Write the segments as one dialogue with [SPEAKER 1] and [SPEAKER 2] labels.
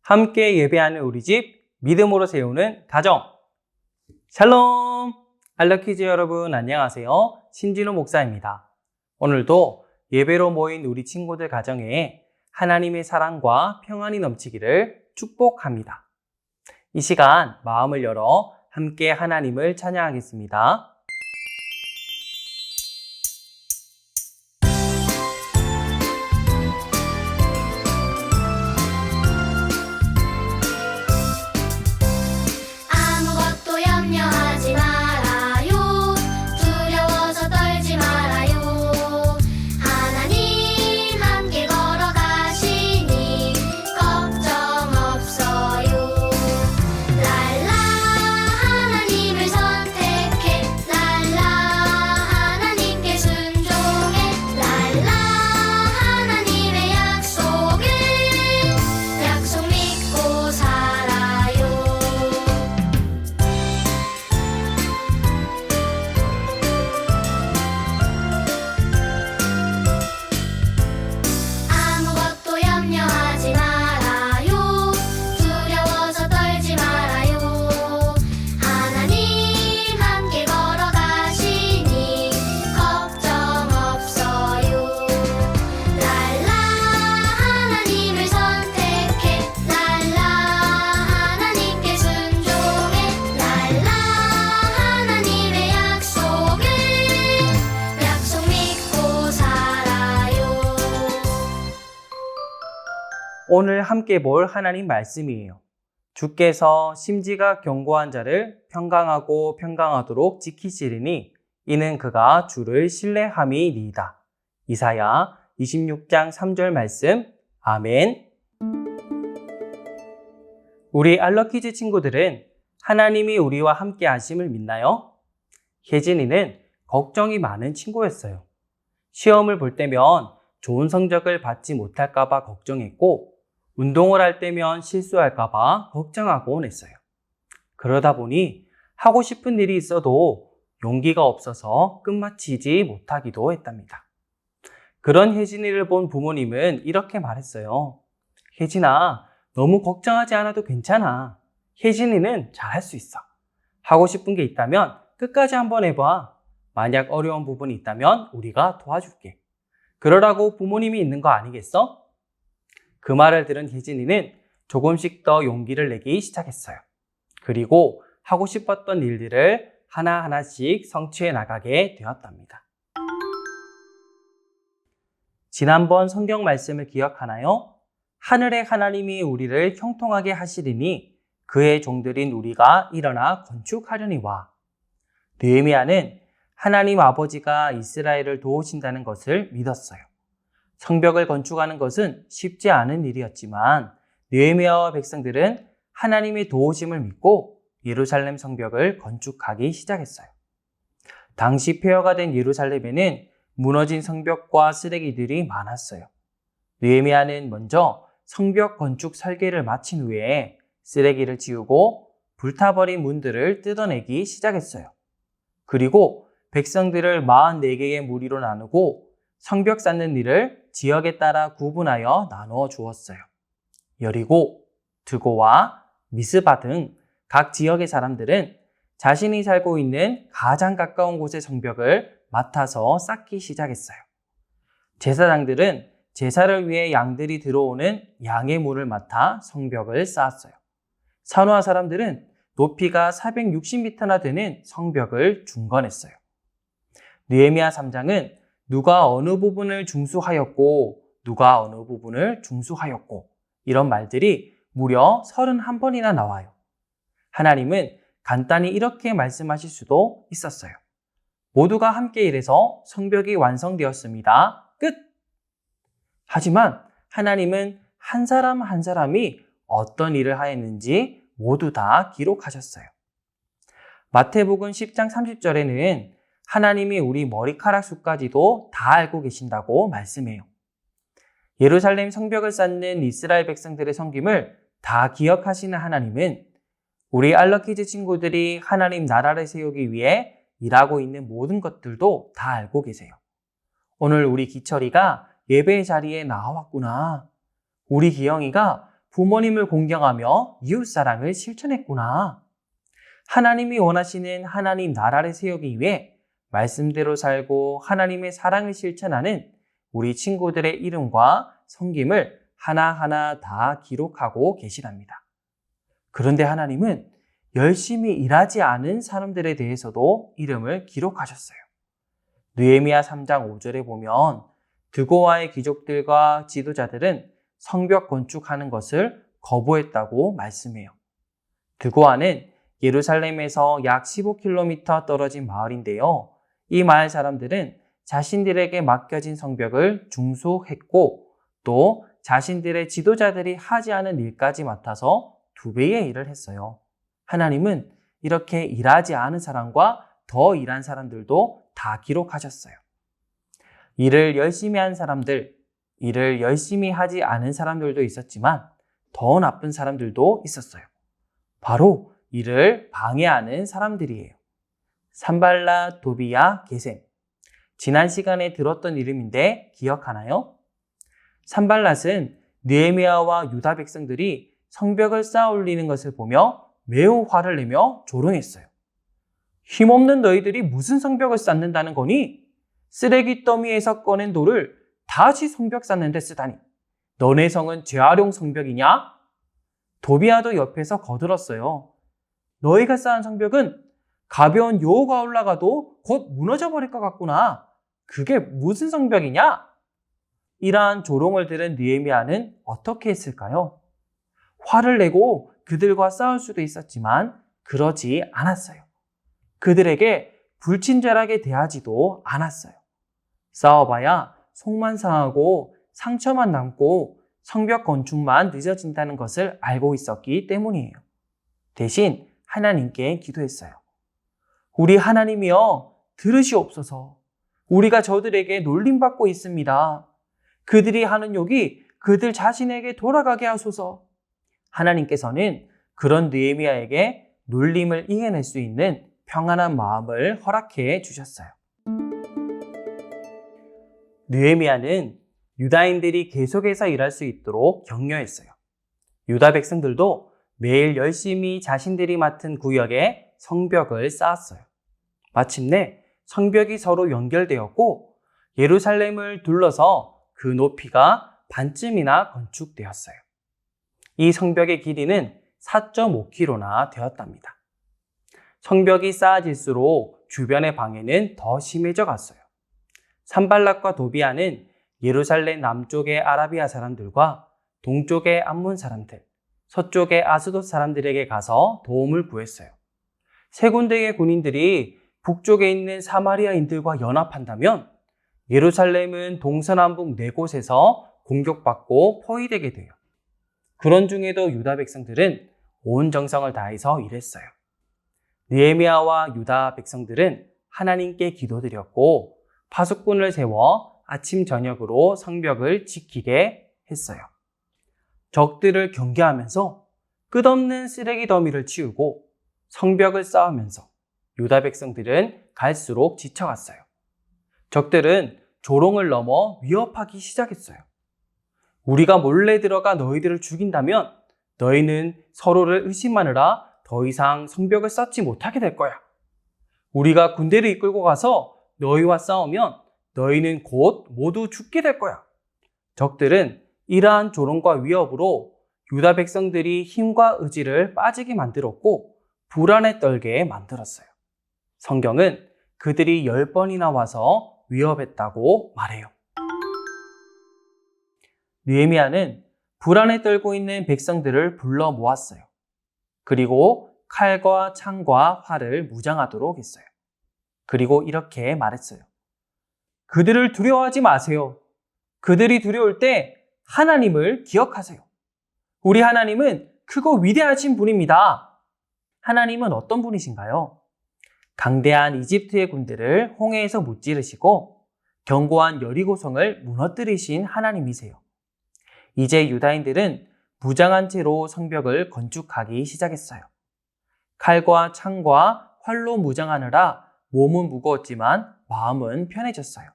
[SPEAKER 1] 함께 예배하는 우리 집, 믿음으로 세우는 가정. 샬롬! 알러키즈 여러분 안녕하세요. 신진호 목사입니다. 오늘도 예배로 모인 우리 친구들 가정에 하나님의 사랑과 평안이 넘치기를 축복합니다. 이 시간 마음을 열어 함께 하나님을 찬양하겠습니다.
[SPEAKER 2] 아무것도 염려하지 말아요. 두려워서 떨지 말아요. 하나님 함께 걸어가시니 걱정 없어요. 랄라 하나님을 선택해. 랄라 하나님께 순종해. 랄라 하나님의 약속 믿고 살아요. 아무것도 염려하지 말아요. 두려워서 떨지 말아요. 하나님 함께 걸어가시니 걱정 없어요. 랄라 하나님을 선택해. 랄라 하나님께 순종해. 랄라 하나님의 약속 믿고 살아요.
[SPEAKER 1] 오늘 함께 볼 하나님 말씀이에요. 주께서 심지가 견고한 자를 평강하도록 지키시리니 이는 그가 주를 신뢰함이니이다. 이사야 26장 3절 말씀. 아멘. 우리 알러키즈 친구들은 하나님이 우리와 함께 하심을 믿나요? 혜진이는 걱정이 많은 친구였어요. 시험을 볼 때면 좋은 성적을 받지 못할까 봐 걱정했고, 운동을 할 때면 실수할까 봐 걱정하곤 했어요. 그러다 보니 하고 싶은 일이 있어도 용기가 없어서 끝마치지 못하기도 했답니다. 그런 혜진이를 본 부모님은 이렇게 말했어요. 혜진아, 너무 걱정하지 않아도 괜찮아. 혜진이는 잘할 수 있어. 하고 싶은 게 있다면 끝까지 한번 해봐. 만약 어려운 부분이 있다면 우리가 도와줄게. 그러라고 부모님이 있는 거 아니겠어? 그 말을 들은 혜진이는 조금씩 더 용기를 내기 시작했어요. 그리고 하고 싶었던 일들을 하나하나씩 성취해 나가게 되었답니다. 지난번 성경 말씀을 기억하나요? 하늘의 하나님이 우리를 형통하게 하시리니 그의 종들인 우리가 일어나 건축하려니와. 느헤미야는 하나님 아버지가 이스라엘을 도우신다는 것을 믿었어요. 성벽을 건축하는 것은 쉽지 않은 일이었지만 느헤미야와 백성들은 하나님의 도우심을 믿고 예루살렘 성벽을 건축하기 시작했어요. 당시 폐허가 된 예루살렘에는 무너진 성벽과 쓰레기들이 많았어요. 느헤미야는 먼저 성벽 건축 설계를 마친 후에 쓰레기를 치우고 불타버린 문들을 뜯어내기 시작했어요. 그리고 백성들을 44개의 무리로 나누고 성벽 쌓는 일을 지역에 따라 구분하여 나누어 주었어요. 여리고, 드고와 미스바 등 각 지역의 사람들은 자신이 살고 있는 가장 가까운 곳의 성벽을 맡아서 쌓기 시작했어요. 제사장들은 제사를 위해 양들이 들어오는 양의 문을 맡아 성벽을 쌓았어요. 산후아 사람들은 높이가 460m나 되는 성벽을 중건했어요. 느헤미야 3장은 누가 어느 부분을 중수하였고 누가 어느 부분을 중수하였고 이런 말들이 무려 31번이나 나와요. 하나님은 간단히 이렇게 말씀하실 수도 있었어요. 모두가 함께 일해서 성벽이 완성되었습니다. 끝! 하지만 하나님은 한 사람 한 사람이 어떤 일을 하였는지 모두 다 기록하셨어요. 마태복음 10장 30절에는 하나님이 우리 머리카락 숫까지도 다 알고 계신다고 말씀해요. 예루살렘 성벽을 쌓는 이스라엘 백성들의 섬김을 다 기억하시는 하나님은 우리 알러키즈 친구들이 하나님 나라를 세우기 위해 일하고 있는 모든 것들도 다 알고 계세요. 오늘 우리 기철이가 예배 자리에 나왔구나. 우리 기영이가 부모님을 공경하며 이웃사랑을 실천했구나. 하나님이 원하시는 하나님 나라를 세우기 위해 말씀대로 살고 하나님의 사랑을 실천하는 우리 친구들의 이름과 섬김을 하나하나 다 기록하고 계시답니다. 그런데 하나님은 열심히 일하지 않은 사람들에 대해서도 이름을 기록하셨어요. 느헤미야 3장 5절에 보면 드고아의 귀족들과 지도자들은 성벽 건축하는 것을 거부했다고 말씀해요. 드고아는 예루살렘에서 약 15km 떨어진 마을인데요. 이 마을 사람들은 자신들에게 맡겨진 성벽을 중소했고 또 자신들의 지도자들이 하지 않은 일까지 맡아서 2배의 일을 했어요. 하나님은 이렇게 일하지 않은 사람과 더 일한 사람들도 다 기록하셨어요. 일을 열심히 한 사람들, 일을 열심히 하지 않은 사람들도 있었지만 더 나쁜 사람들도 있었어요. 바로 일을 방해하는 사람들이에요. 산발랏, 도비야, 게셈. 지난 시간에 들었던 이름인데 기억하나요? 산발랏은 느헤미야와 유다 백성들이 성벽을 쌓아 올리는 것을 보며 매우 화를 내며 조롱했어요. 힘없는 너희들이 무슨 성벽을 쌓는다는 거니? 쓰레기 더미에서 꺼낸 돌을 다시 성벽 쌓는 데 쓰다니. 너네 성은 재활용 성벽이냐? 도비야도 옆에서 거들었어요. 너희가 쌓은 성벽은 가벼운 여우가 올라가도 곧 무너져 버릴 것 같구나. 그게 무슨 성벽이냐? 이러한 조롱을 들은 느헤미야는 어떻게 했을까요? 화를 내고 그들과 싸울 수도 있었지만 그러지 않았어요. 그들에게 불친절하게 대하지도 않았어요. 싸워봐야 속만 상하고 상처만 남고 성벽 건축만 늦어진다는 것을 알고 있었기 때문이에요. 대신 하나님께 기도했어요. 우리 하나님이여 들으시옵소서. 우리가 저들에게 놀림받고 있습니다. 그들이 하는 욕이 그들 자신에게 돌아가게 하소서. 하나님께서는 그런 느헤미야에게 놀림을 이겨낼 수 있는 평안한 마음을 허락해 주셨어요. 느헤미야는 유다인들이 계속해서 일할 수 있도록 격려했어요. 유다 백성들도 매일 열심히 자신들이 맡은 구역에 성벽을 쌓았어요. 마침내 성벽이 서로 연결되었고 예루살렘을 둘러서 그 높이가 반쯤이나 건축되었어요. 이 성벽의 길이는 4.5km나 되었답니다. 성벽이 쌓아질수록 주변의 방해는 더 심해져 갔어요. 산발랏과 도비야는 예루살렘 남쪽의 아라비아 사람들과 동쪽의 암몬 사람들, 서쪽의 아스돗 사람들에게 가서 도움을 구했어요. 세 군데의 군인들이 북쪽에 있는 사마리아인들과 연합한다면 예루살렘은 동서남북 4곳에서 공격받고 포위되게 돼요. 그런 중에도 유다 백성들은 온 정성을 다해서 일했어요. 느헤미야와 유다 백성들은 하나님께 기도드렸고 파수꾼을 세워 아침 저녁으로 성벽을 지키게 했어요. 적들을 경계하면서 끝없는 쓰레기 더미를 치우고 성벽을 쌓으면서 유다 백성들은 갈수록 지쳐갔어요. 적들은 조롱을 넘어 위협하기 시작했어요. 우리가 몰래 들어가 너희들을 죽인다면 너희는 서로를 의심하느라 더 이상 성벽을 쌓지 못하게 될 거야. 우리가 군대를 이끌고 가서 너희와 싸우면 너희는 곧 모두 죽게 될 거야. 적들은 이러한 조롱과 위협으로 유다 백성들이 힘과 의지를 빠지게 만들었고 불안에 떨게 만들었어요. 성경은 그들이 10번이나 와서 위협했다고 말해요. 느헤미야는 불안에 떨고 있는 백성들을 불러 모았어요. 그리고 칼과 창과 활을 무장하도록 했어요. 그리고 이렇게 말했어요. 그들을 두려워하지 마세요. 그들이 두려울 때 하나님을 기억하세요. 우리 하나님은 크고 위대하신 분입니다. 하나님은 어떤 분이신가요? 강대한 이집트의 군대를 홍해에서 무찌르시고 견고한 여리고성을 무너뜨리신 하나님이세요. 이제 유다인들은 무장한 채로 성벽을 건축하기 시작했어요. 칼과 창과 활로 무장하느라 몸은 무거웠지만 마음은 편해졌어요.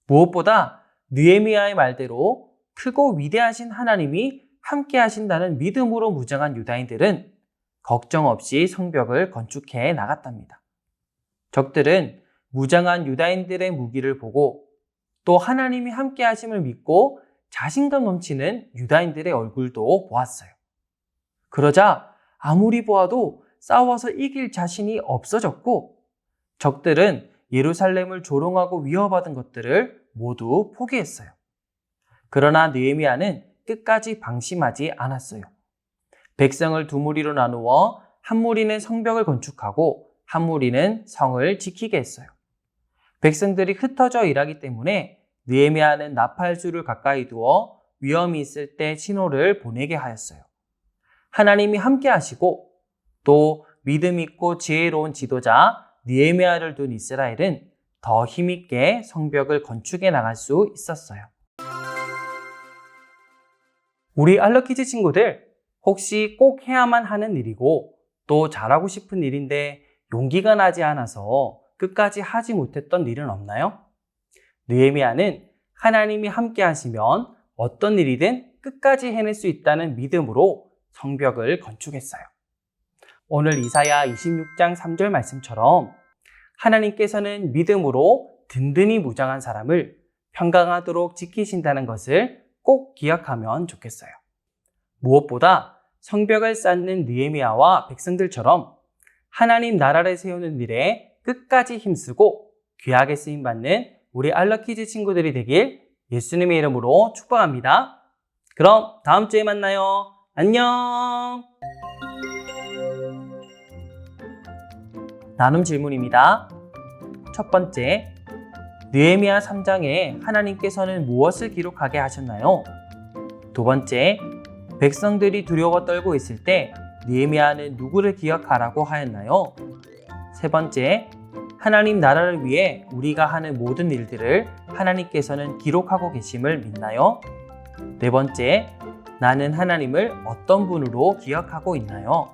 [SPEAKER 1] 무엇보다 느헤미야의 말대로 크고 위대하신 하나님이 함께 하신다는 믿음으로 무장한 유다인들은 걱정 없이 성벽을 건축해 나갔답니다. 적들은 무장한 유다인들의 무기를 보고 또 하나님이 함께 하심을 믿고 자신감 넘치는 유다인들의 얼굴도 보았어요. 그러자 아무리 보아도 싸워서 이길 자신이 없어졌고 적들은 예루살렘을 조롱하고 위협하던 것들을 모두 포기했어요. 그러나 느헤미야는 끝까지 방심하지 않았어요. 백성을 두 무리로 나누어 한 무리는 성벽을 건축하고 한 무리는 성을 지키게 했어요. 백성들이 흩어져 일하기 때문에 느헤미야는 나팔수를 가까이 두어 위험이 있을 때 신호를 보내게 하였어요. 하나님이 함께 하시고 또 믿음 있고 지혜로운 지도자 느헤미야를 둔 이스라엘은 더 힘있게 성벽을 건축해 나갈 수 있었어요. 우리 알러키즈 친구들, 혹시 꼭 해야만 하는 일이고 또 잘하고 싶은 일인데 용기가 나지 않아서 끝까지 하지 못했던 일은 없나요? 느헤미야는 하나님이 함께 하시면 어떤 일이든 끝까지 해낼 수 있다는 믿음으로 성벽을 건축했어요. 오늘 이사야 26장 3절 말씀처럼 하나님께서는 믿음으로 든든히 무장한 사람을 평강하도록 지키신다는 것을 꼭 기억하면 좋겠어요. 무엇보다 성벽을 쌓는 느헤미야와 백성들처럼 하나님 나라를 세우는 일에 끝까지 힘쓰고 귀하게 쓰임받는 우리 알러키즈 친구들이 되길 예수님의 이름으로 축복합니다. 그럼 다음 주에 만나요. 안녕! 나눔 질문입니다. 첫 번째, 느헤미야 3장에 하나님께서는 무엇을 기록하게 하셨나요? 두 번째, 백성들이 두려워 떨고 있을 때 느헤미야는 누구를 기억하라고 하였나요? 세 번째, 하나님 나라를 위해 우리가 하는 모든 일들을 하나님께서는 기록하고 계심을 믿나요? 네 번째, 나는 하나님을 어떤 분으로 기억하고 있나요?